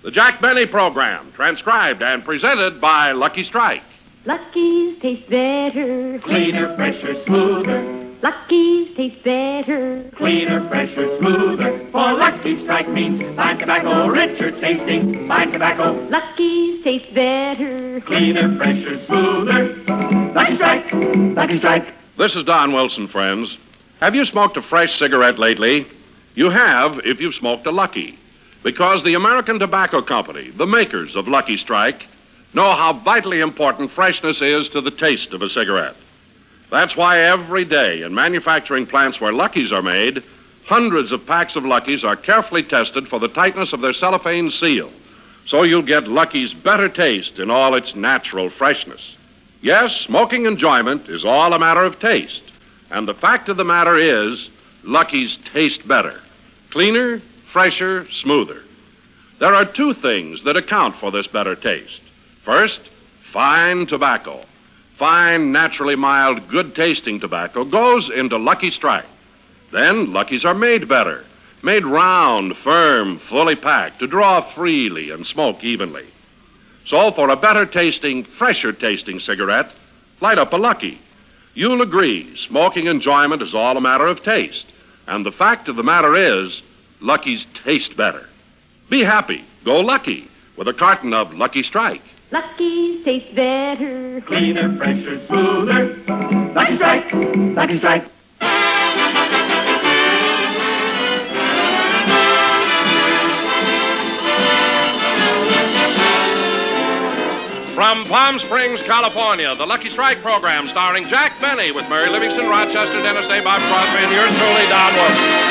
The Jack Benny Program, transcribed and presented by Lucky Strike. Lucky's taste better. Cleaner, fresher, smoother. Lucky's taste better. Cleaner, fresher, smoother. For Lucky Strike means fine tobacco, richer tasting, fine tobacco. Lucky's taste better. Cleaner, fresher, smoother. Lucky Strike, Lucky Strike. This is Don Wilson, friends. Have you smoked a fresh cigarette lately? You have if you've smoked a Lucky. Because the American Tobacco Company, the makers of Lucky Strike, know how vitally important freshness is to the taste of a cigarette. That's why every day in manufacturing plants where Luckies are made, hundreds of packs of Luckies are carefully tested for the tightness of their cellophane seal. So you'll get Lucky's better taste in all its natural freshness. Yes, smoking enjoyment is all a matter of taste. And the fact of the matter is, Lucky's taste better. Cleaner, fresher, smoother. There are two things that account for this better taste. First, fine tobacco. Fine, naturally mild, good-tasting tobacco goes into Lucky Strike. Then Luckies are made better. Made round, firm, fully packed to draw freely and smoke evenly. So for a better-tasting, fresher-tasting cigarette, light up a Lucky. You'll agree, smoking enjoyment is all a matter of taste. And the fact of the matter is, Lucky's taste better. Be happy. Go Lucky with a carton of Lucky Strike. Lucky's taste better. Cleaner, fresher, smoother. Lucky Strike, Lucky Strike. From Palm Springs, California, the Lucky Strike program starring Jack Benny with Mary Livingston, Rochester, Dennis Day, Bob Crosby, and yours truly, Don Wilson.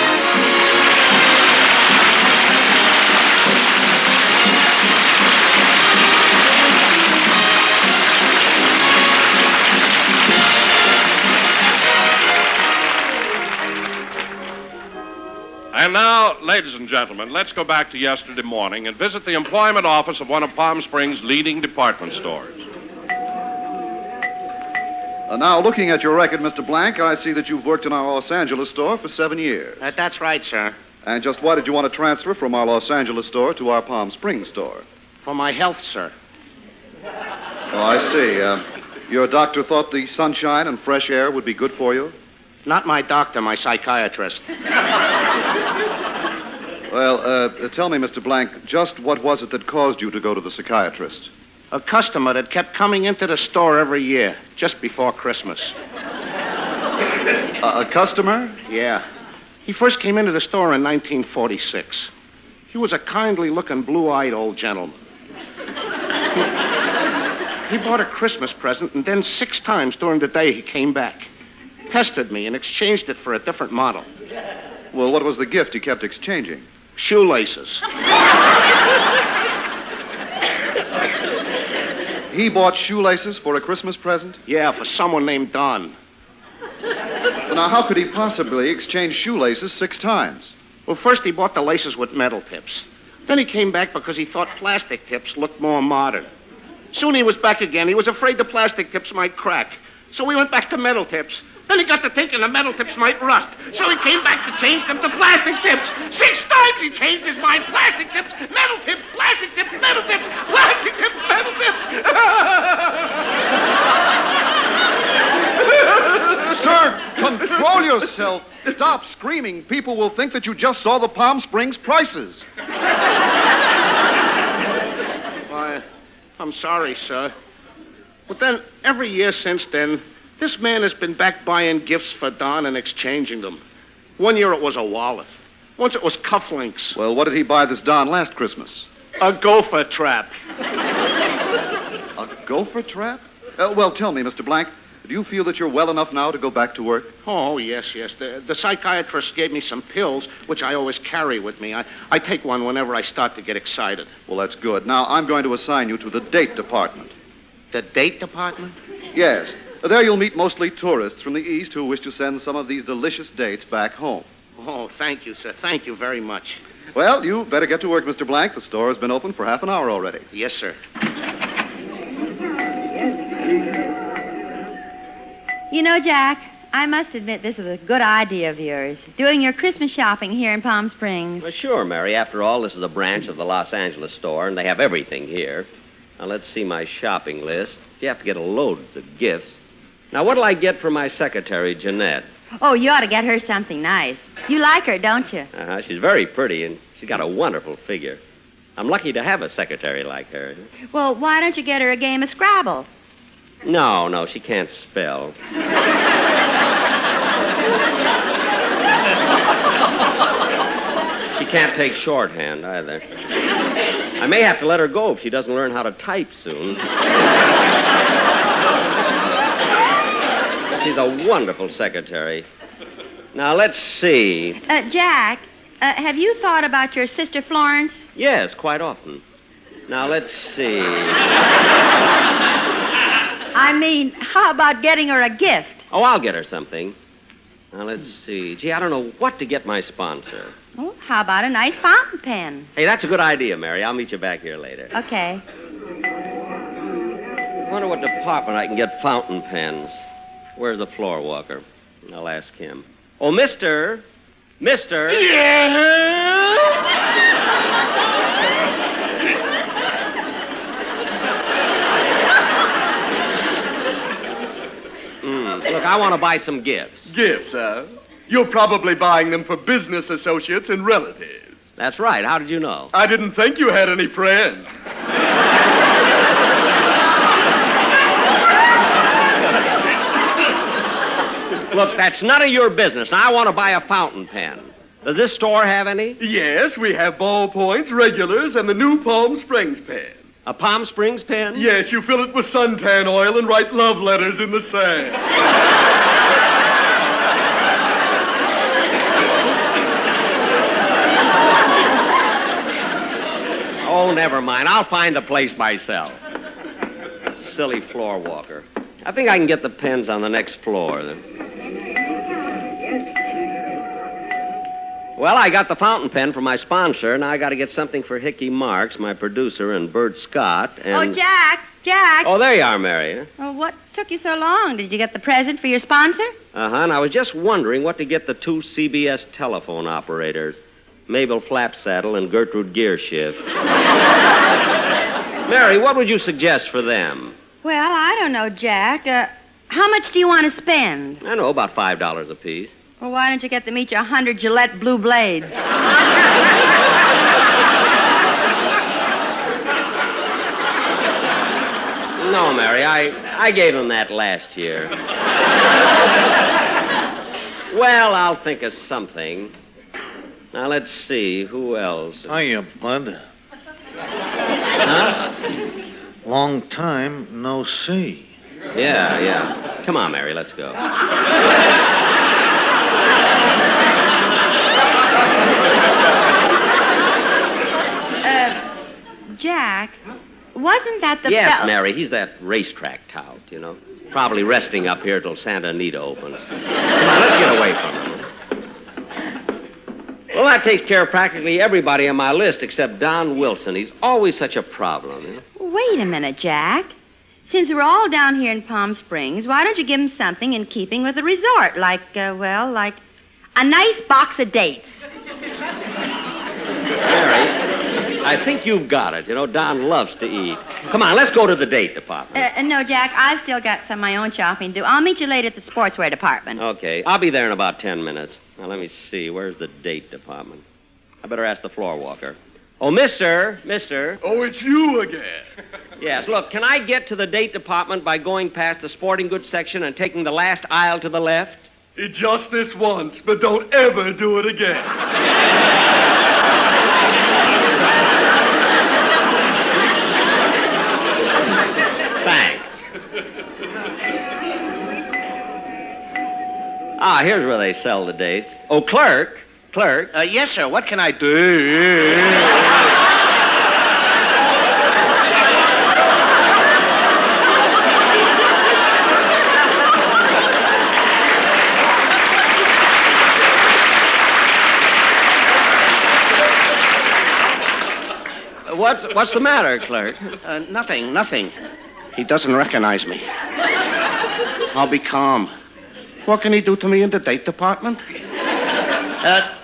And now, ladies and gentlemen, let's go back to yesterday morning and visit the employment office of one of Palm Springs' leading department stores. Now, looking at your record, Mr. Blank, I see that you've worked in our Los Angeles store for 7 years. That's right, sir. And just why did you want to transfer from our Los Angeles store to our Palm Springs store? For my health, sir. Oh, I see. Your doctor thought the sunshine and fresh air would be good for you? Not my doctor, my psychiatrist. Well, tell me, Mr. Blank, just what was it that caused you to go to the psychiatrist? A customer that kept coming into the store every year, just before Christmas. A customer? Yeah. He first came into the store in 1946. He was a kindly-looking, blue-eyed old gentleman. He bought a Christmas present, and then 6 times during the day he came back. Pestered me and exchanged it for a different model. Well, what was the gift he kept exchanging? Shoelaces. He bought shoelaces for a Christmas present? Yeah, for someone named Don. Well, now, how could he possibly exchange shoelaces 6 times? Well, first he bought the laces with metal tips. Then he came back because he thought plastic tips looked more modern. Soon he was back again. He was afraid the plastic tips might crack. So we went back to metal tips. Then he got to thinking the metal tips might rust. So he came back to change them to plastic tips. 6 times he changed his mind. Plastic tips, metal tips, plastic tips, metal tips, plastic tips, metal tips. Sir, control yourself. Stop screaming. People will think that you just saw the Palm Springs prices. Why, I'm sorry, sir. But then, every year since then, this man has been back buying gifts for Don and exchanging them. One year it was a wallet. Once it was cufflinks. Well, what did he buy this Don last Christmas? A gopher trap. A gopher trap? Well, tell me, Mr. Blank, do you feel that you're well enough now to go back to work? Oh, yes. The psychiatrist gave me some pills, which I always carry with me. I take one whenever I start to get excited. Well, that's good. Now, I'm going to assign you to the date department. The date department? Yes. There you'll meet mostly tourists from the East who wish to send some of these delicious dates back home. Oh, thank you, sir. Thank you very much. Well, you better get to work, Mr. Blank. The store has been open for half an hour already. Yes, sir. You know, Jack, I must admit this was a good idea of yours. Doing your Christmas shopping here in Palm Springs. Well, sure, Mary. After all, this is a branch of the Los Angeles store, and they have everything here. Now, let's see my shopping list. You have to get a load of gifts. Now, what'll I get for my secretary, Jeanette? Oh, you ought to get her something nice. You like her, don't you? Uh-huh. She's very pretty, and she's got a wonderful figure. I'm lucky to have a secretary like her. Well, why don't you get her a game of Scrabble? No, she can't spell. She can't take shorthand, either. I may have to let her go if she doesn't learn how to type soon. She's a wonderful secretary. Now, let's see. Jack, have you thought about your sister Florence? Yes, quite often. Now, let's see. I mean, how about getting her a gift? Oh, I'll get her something. Now, let's see. Gee, I don't know what to get my sponsor. Oh, how about a nice fountain pen? Hey, that's a good idea, Mary. I'll meet you back here later. Okay. I wonder what department I can get fountain pens. Where's the floor walker? I'll ask him. Oh, Mister. Look, I want to buy some gifts. Gifts, huh? You're probably buying them for business associates and relatives. That's right. How did you know? I didn't think you had any friends. Look, that's none of your business. Now, I want to buy a fountain pen. Does this store have any? Yes, we have ballpoints, regulars, and the new Palm Springs pen. A Palm Springs pen? Yes, you fill it with suntan oil and write love letters in the sand. Oh, never mind. I'll find the place myself. Silly floor walker. I think I can get the pens on the next floor. Well, I got the fountain pen for my sponsor. Now I got to get something for Hickey Marks, my producer, and Bert Scott, and... Oh, Jack! Oh, there you are, Mary. Oh, what took you so long? Did you get the present for your sponsor? Uh-huh, and I was just wondering what to get the two CBS telephone operators, Mabel Flapsaddle and Gertrude Gearshift. Mary, what would you suggest for them? Well, I don't know, Jack. How much do you want to spend? I know, about $5 apiece. Well, why don't you get them each 100 Gillette blue blades? No, Mary, I gave them that last year. Well, I'll think of something. Now, let's see. Who else? Hiya, Bud. Huh? Long time no see. Yeah. Come on, Mary, let's go. Jack, wasn't that the Yes, fel- Mary, he's that racetrack tout, you know. Probably resting up here till Santa Anita opens. Come on, let's get away from him. Well, that takes care of practically everybody on my list except Don Wilson. He's always such a problem, you know. Wait a minute, Jack. Since we're all down here in Palm Springs, why don't you give him something in keeping with the resort? Like a nice box of dates. Mary, I think you've got it. You know, Don loves to eat. Come on, let's go to the date department. No, Jack, I've still got some of my own shopping to do. I'll meet you later at the sportswear department. Okay, I'll be there in about 10 minutes. Now, let me see. Where's the date department? I better ask the floor walker. Oh, mister. Oh, it's you again. Yes, look, can I get to the date department by going past the sporting goods section and taking the last aisle to the left? Just this once, but don't ever do it again. Thanks. Ah, here's where they sell the dates. Oh, clerk. Yes, sir. What can I do? What's the matter, clerk? Nothing. He doesn't recognize me. I'll be calm. What can he do to me in the date department?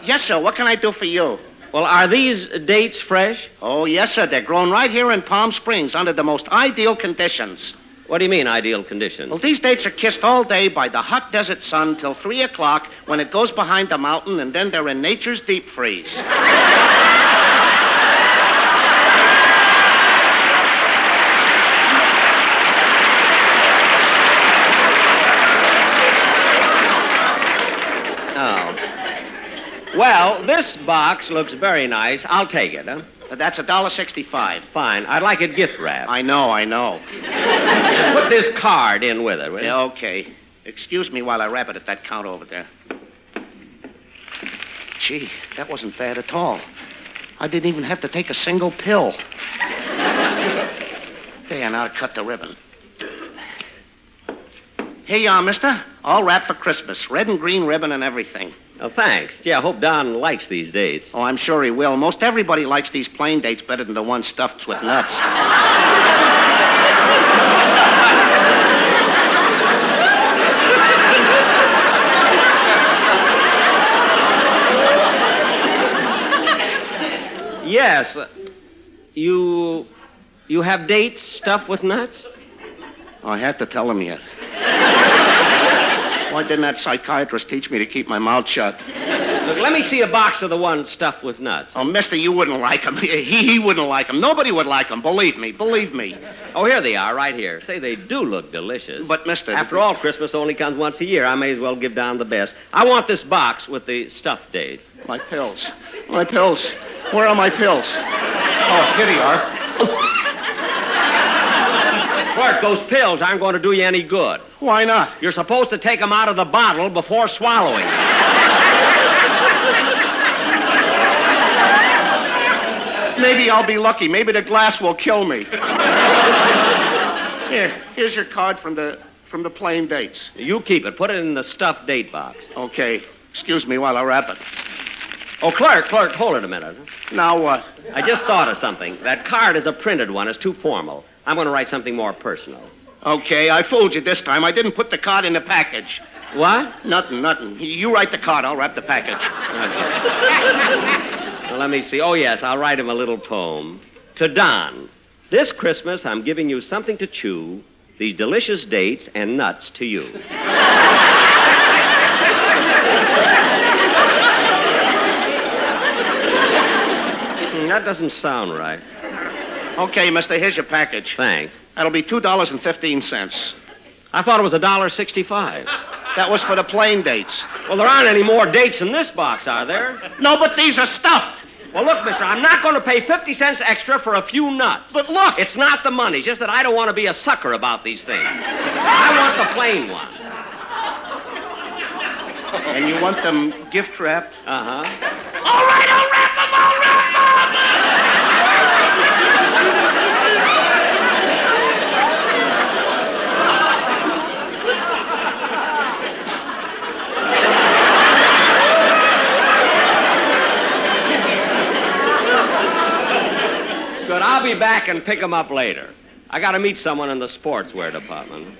Yes, sir. What can I do for you? Well, are these dates fresh? Oh, yes, sir. They're grown right here in Palm Springs under the most ideal conditions. What do you mean, ideal conditions? Well, these dates are kissed all day by the hot desert sun till 3 o'clock when it goes behind the mountain, and then they're in nature's deep freeze. Well, this box looks very nice. I'll take it, huh? That's $1.65. Fine. I'd like it gift wrapped. I know. Put this card in with it, will you? Yeah, okay. Excuse me while I wrap it at that counter over there. Gee, that wasn't bad at all. I didn't even have to take a single pill. There, now to cut the ribbon. Here you are, mister. All wrapped for Christmas. Red and green ribbon and everything. Oh, thanks. Yeah, I hope Don likes these dates. Oh, I'm sure he will. Most everybody likes these plain dates better than the ones stuffed with nuts. Yes. You have dates stuffed with nuts? Oh, I had to tell him yet. Why didn't that psychiatrist teach me to keep my mouth shut? Look, let me see a box of the ones stuffed with nuts. Oh, mister, you wouldn't like him. He wouldn't like him. Nobody would like him. Believe me. Oh, here they are, right here. Say, they do look delicious. But, mister... After all, Christmas only comes once a year. I may as well give Don the best. I want this box with the stuffed dates. My pills. Where are my pills? Oh, here they are. Clerk, those pills aren't going to do you any good. Why not? You're supposed to take them out of the bottle before swallowing. Maybe I'll be lucky. Maybe the glass will kill me. Here's your card from the plain dates. You keep it. Put it in the stuffed date box. Okay. Excuse me while I wrap it. Oh, clerk, hold it a minute. Now what? I just thought of something. That card is a printed one. It's too formal. I'm going to write something more personal. Okay, I fooled you this time. I didn't put the card in the package. What? Nothing. You write the card. I'll wrap the package. Well, let me see. Oh, yes, I'll write him a little poem. To Don, this Christmas I'm giving you something to chew, these delicious dates and nuts to you. That doesn't sound right. Okay, mister, here's your package. Thanks. That'll be $2.15. I thought it was $1.65. That was for the plain dates. Well, there aren't any more dates in this box, are there? No, but these are stuffed. Well, look, mister, I'm not going to pay 50 cents extra for a few nuts. But look. It's not the money, it's just that I don't want to be a sucker about these things. I want the plain one. And you want them gift wrapped? Uh-huh. All right, I'll wrap them. Good, I'll be back and pick them up later. I got to meet someone in the sportswear department.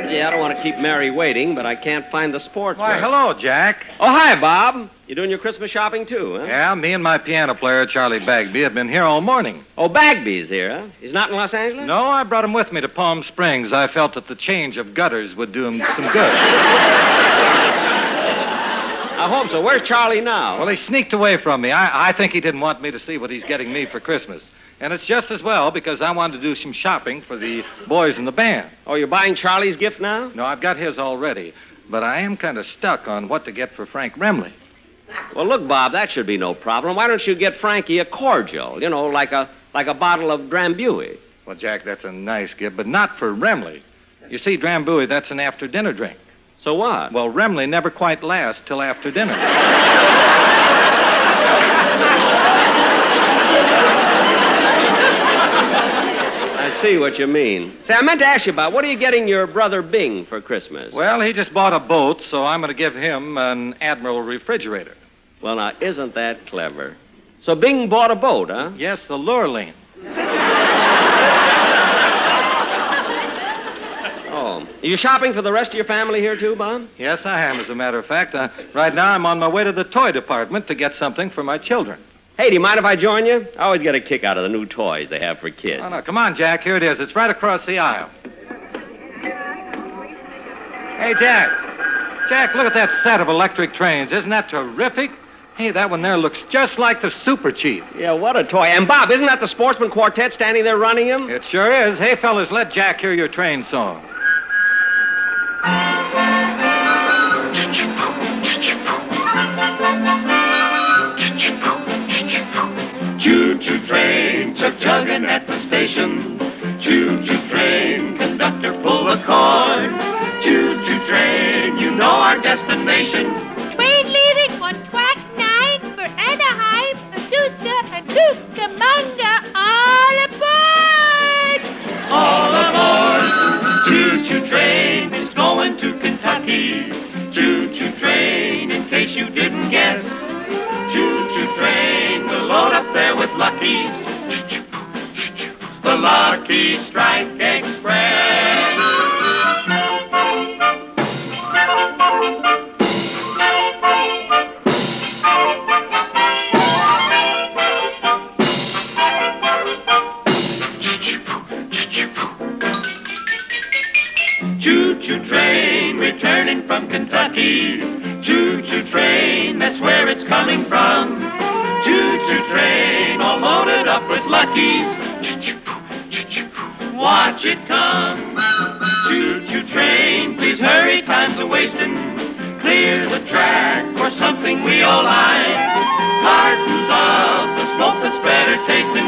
Yeah, I don't want to keep Mary waiting, but I can't find the sportswear. Why, hello, Jack. Oh, hi, Bob. You doing your Christmas shopping, too, huh? Yeah, me and my piano player, Charlie Bagby, have been here all morning. Oh, Bagby's here, huh? He's not in Los Angeles? No, I brought him with me to Palm Springs. I felt that the change of gutters would do him some good. I hope so. Where's Charlie now? Well, he sneaked away from me. I think he didn't want me to see what he's getting me for Christmas. And it's just as well, because I wanted to do some shopping for the boys in the band. Oh, you're buying Charlie's gift now? No, I've got his already. But I am kind of stuck on what to get for Frank Remley. Well, look, Bob, that should be no problem. Why don't you get Frankie a cordial? You know, like a bottle of Drambuie. Well, Jack, that's a nice gift, but not for Remley. You see, Drambuie, that's an after-dinner drink. So what? Well, Remley never quite lasts till after dinner. I see what you mean. Say, I meant to ask you about, what are you getting your brother Bing for Christmas? Well, he just bought a boat, so I'm going to give him an Admiral refrigerator. Well, now, isn't that clever? So Bing bought a boat, huh? Yes, the Lurleen. Oh, Are you shopping for the rest of your family here, too, Bob? Yes, I am, as a matter of fact. Right now, I'm on my way to the toy department to get something for my children. Hey, do you mind if I join you? I always get a kick out of the new toys they have for kids. Oh, no, come on, Jack. Here it is. It's right across the aisle. Hey, Jack. Jack, look at that set of electric trains. Isn't that terrific? Hey, that one there looks just like the Super Chief. Yeah, what a toy. And, Bob, isn't that the Sportsman Quartet standing there running him? It sure is. Hey, fellas, let Jack hear your train song. Choo-choo train, chug-chugging at the station. Choo-choo train, conductor pull the cord. Choo-choo train, you know our destination. Train leaving on track 9 for Anaheim, Azusa, Manga. All aboard! All aboard! Choo-choo train is going to Kentucky. Choo-choo train, in case you didn't guess. Choo-choo train will load up there with Lucky's. The Lucky Strike Express. Choo-choo train returning from Kentucky. Choo-choo train, that's where it's coming from. Choo-choo train, all loaded up with Luckies. Watch it come. Choo-choo train, please hurry, time's a-wasting. Clear the track for something we all like. Cartons of the smoke that's better tasting.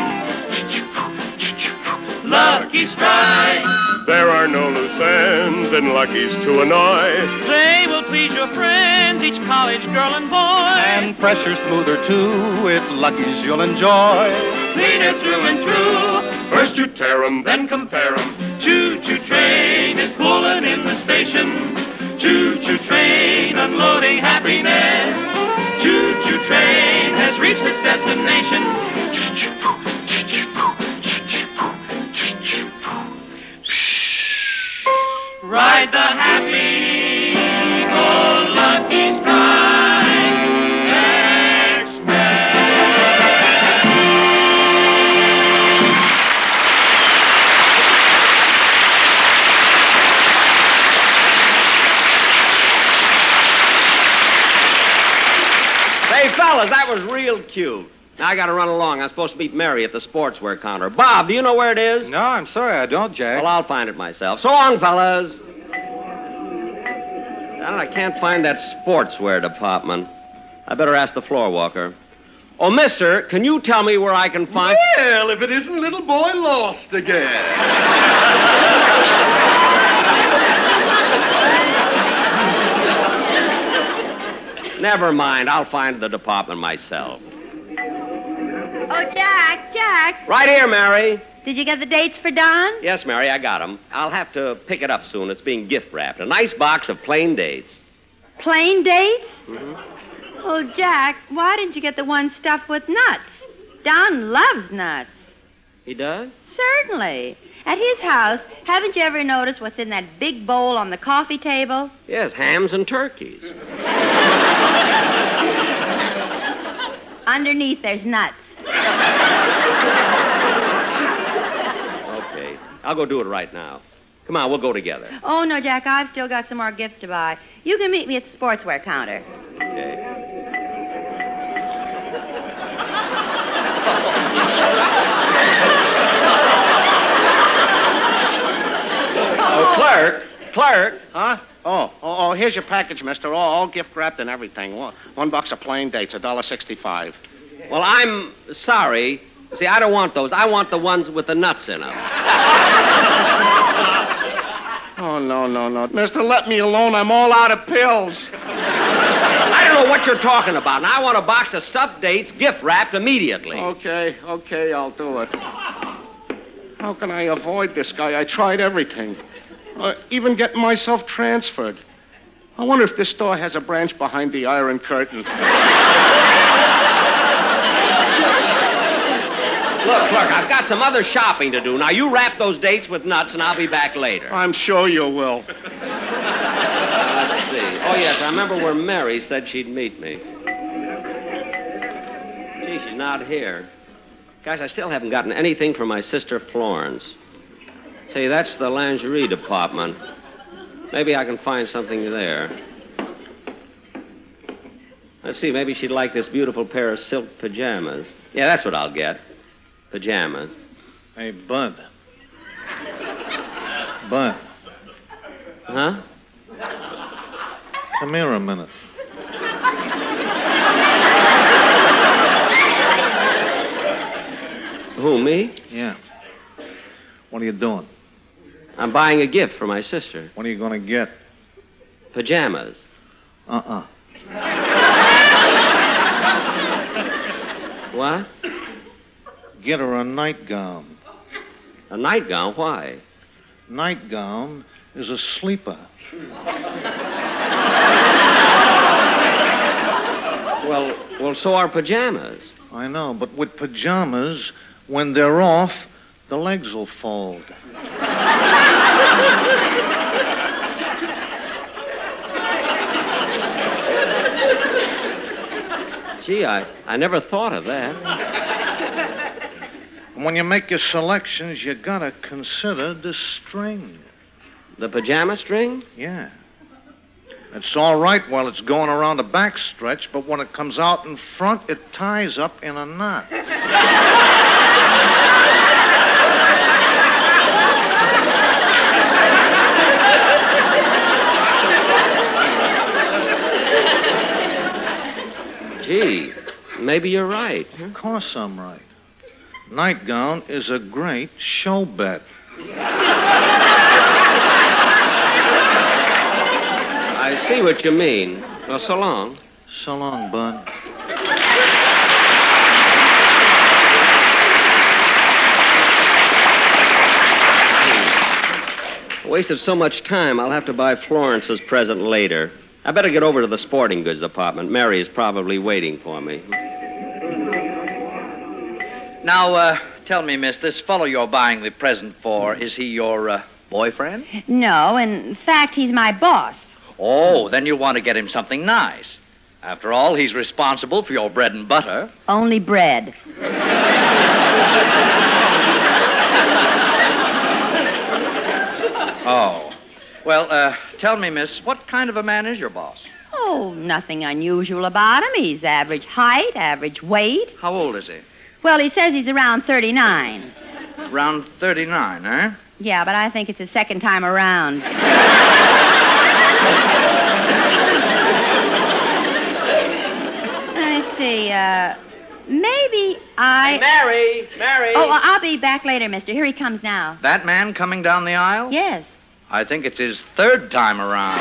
Lucky Strike. There are no loose ends and Lucky's to annoy. They will please your friends, each college girl and boy. And pressure smoother, too. It's Lucky's you'll enjoy. Cleaner through and through. First you tear 'em, then compare 'em. Choo-choo train is pulling in the station. Choo-choo train unloading happiness. Choo-choo train has reached its destination. Ride the happy, go Lucky Strike Express. Say, fellas, that was real cute. Now I gotta run along. I'm supposed to meet Mary at the sportswear counter. Bob, do you know where it is? No, I'm sorry I don't, Jack. Well, I'll find it myself. So long, fellas. I can't find that sportswear department. I better ask the floor walker. Oh, mister, can you tell me where I can find... Well, if it isn't little boy lost again. Never mind. I'll find the department myself. Oh, Jack. Right here, Mary. Did you get the dates for Don? Yes, Mary, I got 'em. I'll have to pick it up soon. It's being gift wrapped. A nice box of plain dates. Plain dates? Mm-hmm. Oh, Jack, why didn't you get the one stuffed with nuts? Don loves nuts. He does? Certainly. At his house, haven't you ever noticed what's in that big bowl on the coffee table? Yes, hams and turkeys. Underneath, there's nuts. Okay. I'll go do it right now. Come on, we'll go together. Oh, no, Jack, I've still got some more gifts to buy. You can meet me at the sportswear counter. Okay. Oh, clerk. Huh? Oh, here's your package, mister. All gift wrapped and everything. One box of plain dates, $1.65. Well, I'm sorry. See, I don't want those. I want the ones with the nuts in them. Oh, no. Mister, let me alone. I'm all out of pills. I don't know what you're talking about. Now, I want a box of stuffed dates gift wrapped immediately. Okay, I'll do it. How can I avoid this guy? I tried everything. Even getting myself transferred. I wonder if this store has a branch behind the Iron Curtain. Look, look, I've got some other shopping to do. Now, you wrap those dates with nuts, and I'll be back later. I'm sure you will. Let's see. Oh, yes, I remember where Mary said she'd meet me. Gee, she's not here. Guys, I still haven't gotten anything from my sister Florence. Say, that's the lingerie department. Maybe I can find something there. Let's see, maybe she'd like this beautiful pair of silk pajamas. Yeah, that's what I'll get. Pajamas. Hey, Bud. Bud, Huh? come here a minute. Who, me? Yeah. What are you doing? I'm buying a gift for my sister. What are you going to get? Pajamas. Uh-uh. What? Get her a nightgown. A nightgown? Why? Nightgown is a sleeper. Well, so are pajamas. I know, but with pajamas, when they're off, the legs will fold. Gee, I never thought of that. And when you make your selections, you gotta consider the string. The pajama string? Yeah. It's all right while it's going around the back stretch, but when it comes out in front, it ties up in a knot. Gee, maybe you're right. Huh? Of course I'm right. Nightgown is a great show bet. I see what you mean. Well, so long. So long, Bud. I wasted so much time, I'll have to buy Florence's present later. I better get over to the sporting goods department. Mary is probably waiting for me. Now, tell me, miss, this fellow you're buying the present for, is he your boyfriend? No, in fact, he's my boss. Oh, then you want to get him something nice. After all, he's responsible for your bread and butter. Only bread. Oh. Well, tell me, miss, what kind of a man is your boss? Oh, nothing unusual about him. He's average height, average weight. How old is he? Well, he says he's around 39. Around 39, eh? Yeah, but I think it's his second time around. Let me see, maybe I... Hey, Mary! Oh, well, I'll be back later, mister. Here he comes now. That man coming down the aisle? Yes. I think it's his third time around.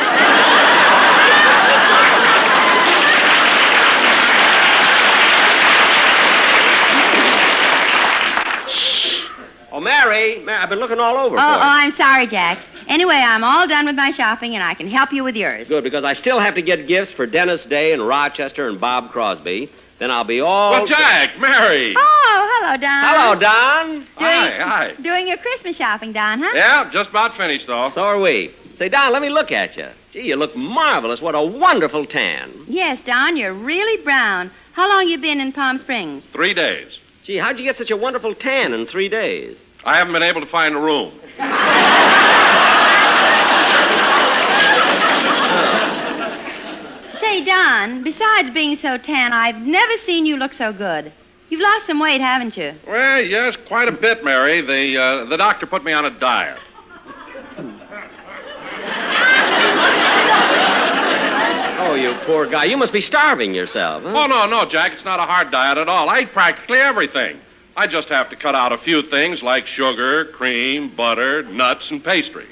Oh, Mary, I've been looking all over for you. I'm sorry, Jack. Anyway, I'm all done with my shopping, and I can help you with yours. Good, because I still have to get gifts for Dennis Day and Rochester and Bob Crosby. Then I'll be all... Well, Jack, Mary. Oh, hello, Don. Hello, Don. Hi. Doing your Christmas shopping, Don, huh? Yeah, just about finished, though. So are we. Say, Don, let me look at you. Gee, you look marvelous. What a wonderful tan. Yes, Don, you're really brown. How long you been in Palm Springs? 3 days. Gee, how'd you get such a wonderful tan in 3 days? I haven't been able to find a room. Say, Don, besides being so tan, I've never seen you look so good. You've lost some weight, haven't you? Well, yes, quite a bit, Mary. The doctor put me on a diet. Oh, you poor guy. You must be starving yourself, huh? Oh, no, Jack. It's not a hard diet at all. I eat practically everything. I just have to cut out a few things like sugar, cream, butter, nuts, and pastry.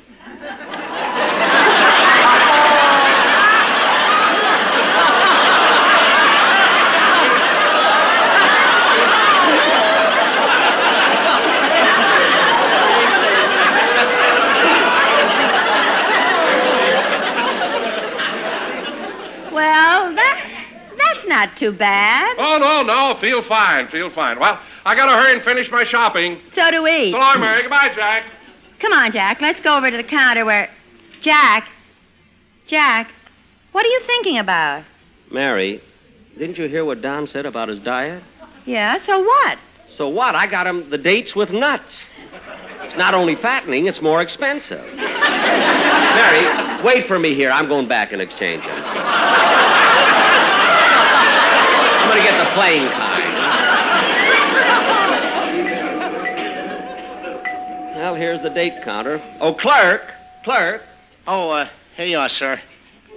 Well, that's not not too bad. Oh, no. Feel fine. Well, I gotta hurry and finish my shopping. So do we. So long, Mary. Goodbye, Jack. Come on, Jack. Let's go over to the counter where... Jack, what are you thinking about? Mary, didn't you hear what Don said about his diet? Yeah, so what? So what? I got him the dates with nuts. It's not only fattening, it's more expensive. Mary, wait for me here. I'm going back and exchange them. I'm going to get the plain kind. Well, here's the date counter. Oh, clerk. Oh, here you are, sir.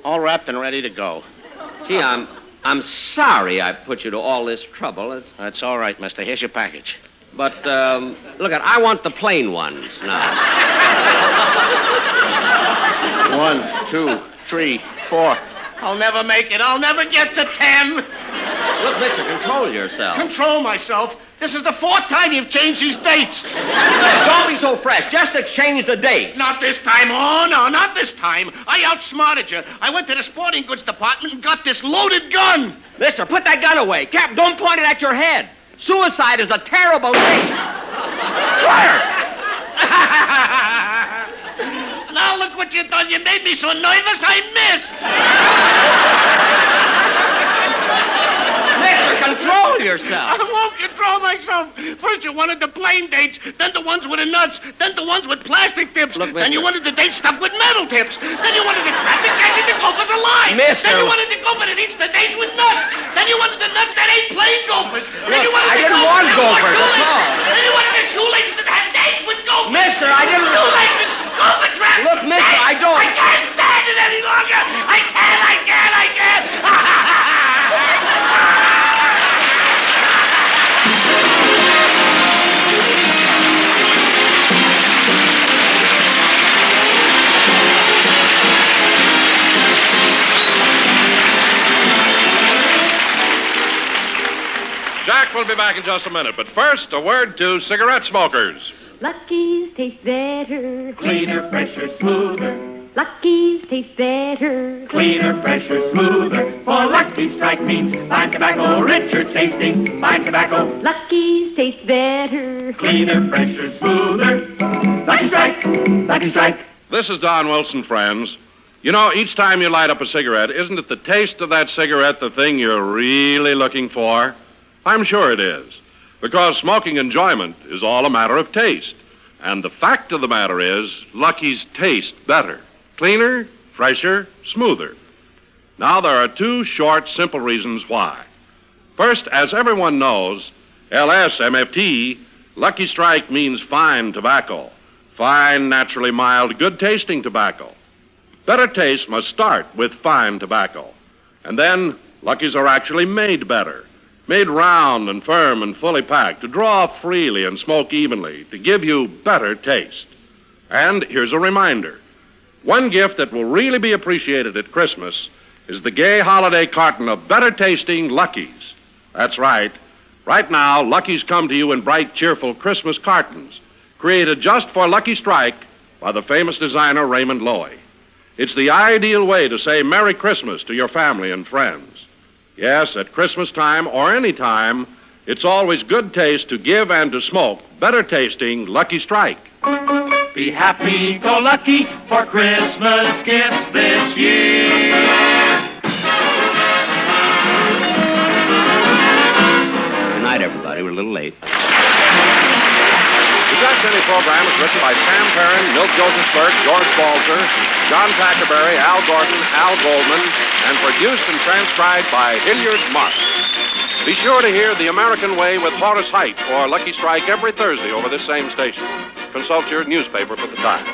All wrapped and ready to go. Gee, I'm sorry I put you to all this trouble. That's all right, mister. Here's your package. But, look, I want the plain ones now. 1, 2, 3, 4. I'll never make it. I'll never get to 10. Look, mister, control yourself. Control myself? This is the 4th time you've changed these dates. Don't be so fresh. Just exchange the date. Not this time. Oh, no, not this time. I outsmarted you. I went to the sporting goods department and got this loaded gun. Mister, put that gun away. Cap, don't point it at your head. Suicide is a terrible thing. Fire! Now look what you done. You made me so nervous I missed. Mister, control yourself. I won't control myself. First you wanted the plain dates, then the ones with the nuts, then the ones with plastic tips. Look, then you wanted the dates stuffed with metal tips. Then you wanted the traffic catching the gophers alive. Mister. Then you wanted the gopher that eats the dates with nuts. Then you wanted the nuts that ate plain gophers. Then you wanted I the didn't gophers want that wore gophers, that's shoelaces. all. Then you wanted the shoelaces that had dates with gophers. Mister, I didn't... Shoelaces, gopher traps. Look, mister, dates. I don't... I can't stand it any longer. I can't. Jack will be back in just a minute, but first, a word to cigarette smokers. Lucky's taste better. Cleaner, fresher, smoother. Lucky's taste better. Cleaner, fresher, smoother. For Lucky Strike means fine tobacco, richer tasting, fine tobacco. Lucky's taste better. Cleaner, fresher, smoother. Lucky Strike, Lucky Strike. This is Don Wilson, friends. You know, each time you light up a cigarette, isn't it the taste of that cigarette the thing you're really looking for? I'm sure it is, because smoking enjoyment is all a matter of taste. And the fact of the matter is, Lucky's taste better. Cleaner, fresher, smoother. Now, there are 2 short, simple reasons why. First, as everyone knows, LSMFT, Lucky Strike means fine tobacco. Fine, naturally mild, good-tasting tobacco. Better taste must start with fine tobacco. And then, Lucky's are actually made better. Made round and firm and fully packed to draw freely and smoke evenly, to give you better taste. And here's a reminder. One gift that will really be appreciated at Christmas is the gay holiday carton of better-tasting Lucky's. That's right. Right now, Lucky's come to you in bright, cheerful Christmas cartons, created just for Lucky Strike by the famous designer Raymond Loewy. It's the ideal way to say Merry Christmas to your family and friends. Yes, at Christmas time or any time, it's always good taste to give and to smoke better-tasting Lucky Strike. Be happy, go lucky for Christmas gifts this year. Good night, everybody. We're a little late. The Jack Benny program is written by Sam Perrin, Milt Joseph Burke, George Balzer, John Packerberry, Al Gordon, Al Goldman, and produced and transcribed by Hilliard Marks. Be sure to hear The American Way with Horace Height or Lucky Strike every Thursday over this same station. Consult your newspaper for the time.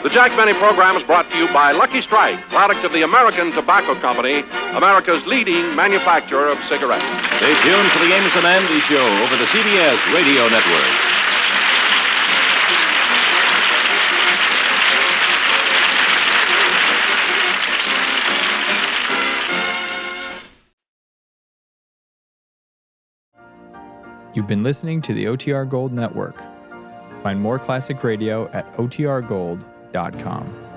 The Jack Benny program is brought to you by Lucky Strike, product of the American Tobacco Company, America's leading manufacturer of cigarettes. Stay tuned for the Amos and Andy Show over the CBS Radio Network. You've been listening to the OTR Gold Network. Find more classic radio at otrgold.com.